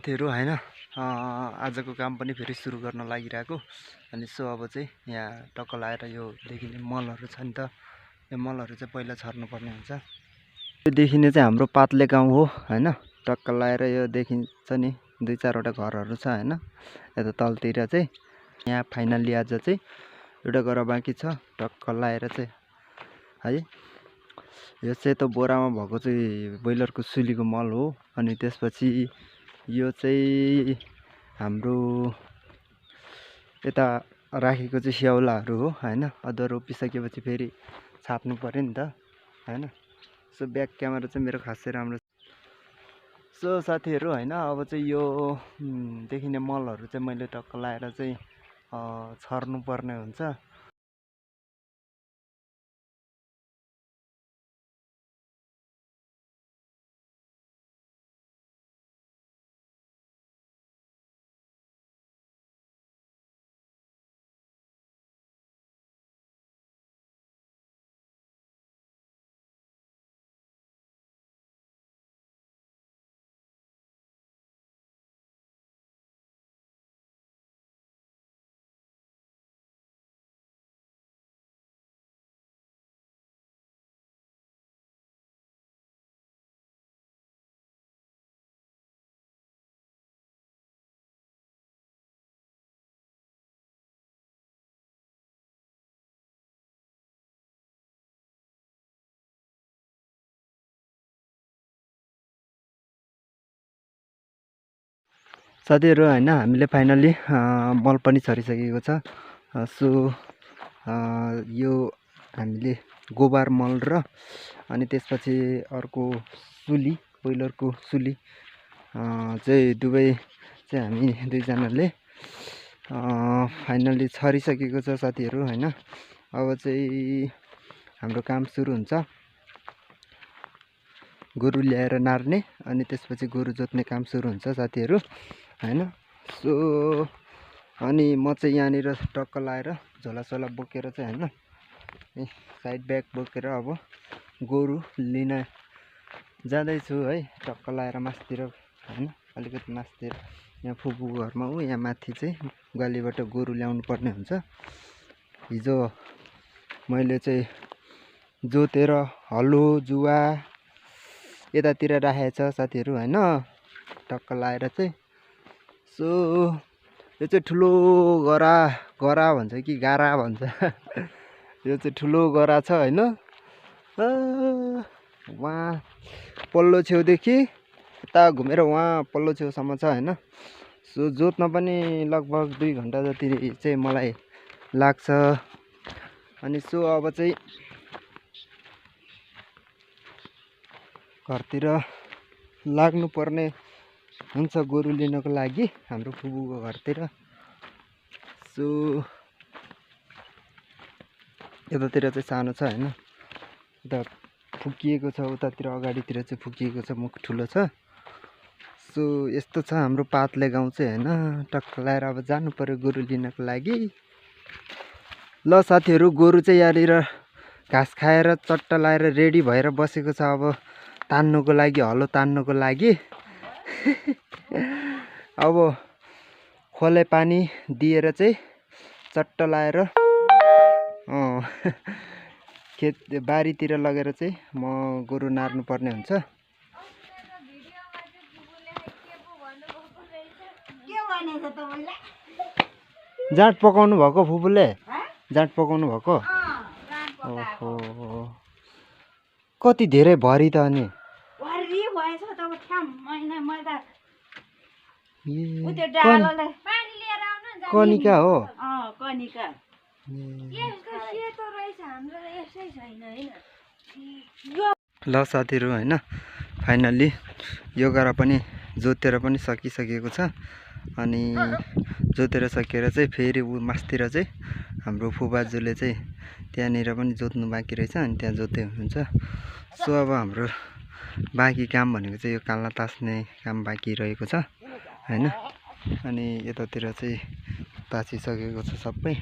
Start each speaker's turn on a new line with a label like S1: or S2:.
S1: साथीहरु हैन आजको काम पनि फेरि सुरु गर्न लागिरहेको अनि सो अब चाहिँ यहाँ टक्क लाएर यो देखिने मलहरु छ नि त यो मलहरु चाहिँ पहिला छर्नु पर्ने हुन्छ। यो देखिने चाहिँ हाम्रो पातले गाउँ हो हैन टक्क लाएर यो देखिन्छ नि दुई चारवटा घरहरु छ हैन यता तलतिर चाहिँ यहाँ फाइनली आज चाहिँ एउटा घर बाँकी छ टक्क लाएर चाहिँ है यो चाहिँ त बोरामा भएको चाहिँ ब्रोइलरको सुलीको मल हो अनि त्यसपछि यो चाहिँ हाम्रो यता राखेको चाहिँ स्याउलाहरू हो हैन अदुवा रोपिसकेपछि फेरि छाप्नु पर्यो नि त हैन सो ब्याक क्यामेरा चाहिँ मेरो खासै राम्रो सो साथीहरु हैन अब चाहिँ यो देखिने मलहरु चाहिँ मैले टक्क लाएर चाहिँ छर्नु पर्ने हुन्छ। साथीहरु हैन हामीले फाइनली मल पनि छरिसकेको छ। सो यो हामीले गोबर मल र अनि त्यसपछि अर्को सुली ब्रोइलरको सुली चाहिँ दुवै चाहिँ हामी दुईजनाले फाइनली छरिसकेको छ साथीहरु हैन अब चाहिँ हाम्रो काम सुरु हुन्छ गोरु ल्याएर नार्ने अनि त्यसपछि गोरु जोत्ने काम सुरु हुन्छ साथीहरु हैन सो अनि म चाहिँ यहाँनिर टक्क लाएर झोलासोला बोकेर चाहिँ हैन साइड ब्याग बोकेर अब गोरु लिन जाँदैछु है टक्क लाएर मासतिर हैन अलिकति मासतिर यहाँ फुपूको घरमा हो यहाँ माथि चाहिँ गालीबाट गोरु ल्याउनु पर्ने हुन्छ। हिजो मैले चाहिँ जोतेर हलो जुवा यतातिर राखेको छ साथीहरु हैन टक्क लाएर चाहिँ सो यो चाहिँ ठुलो गरा भन्छ कि गारा भन्छ यो चाहिँ ठुलो गरा छ हैन वहाँ पल्लो छेउदेखि यता घुमेर वहाँ पल्लो छेउसम्म छ हैन सो जोत्न पनि लगभग 2 घण्टा जति चाहिँ मलाई लाग्छ अनि सो अब चाहिँ घरतिर लाग्नु पर्ने हुन्छ गोरु लिनको लागि हाम्रो फुपूको घरतिर। सो यतातिर चाहिँ सानो छ हैन उता फुकिएको छ उतातिर अगाडितिर चाहिँ फुकिएको छ मुख ठुलो छ। सो यस्तो छ हाम्रो पातले गाउँ चाहिँ हैन टक्क लाएर अब जानु पर्यो गोरु लिनको लागि। ल साथीहरु गोरु चाहिँ यहाँनिर घाँस खाएर चट्ट लाएर रेडी भएर बसेको छ अब तान्नुको लागि हलो तान्नुको लागि अब खोले पानी दिएर चाहिँ चट्ट लाएर खेत बारीतिर लगेर चाहिँ म गोरु नार्नु पर्ने हुन्छ। जाँड पकाउनु भएको फुपूले जाँड पकाउनु भएको ओहो कति धेरै भरि त अनि कनिका हो ल साथीहरु हैन फाइनली यो गरा पनि जोतेर पनि सकिसकेको छ अनि जोतेर सकेर चाहिँ फेरि उ मासतिर चाहिँ हाम्रो फुबाजुले चाहिँ त्यहाँनिर पनि जोत्नु बाँकी रहेछ अनि त्यहाँ जोत्दै हुनुहुन्छ। सो अब हाम्रो बाँकी काम भनेको चाहिँ यो काल्ला तास्ने काम बाँकी रहेको छ हैन अनि यतातिर चाहिँ ताछिसकेको छ सबै।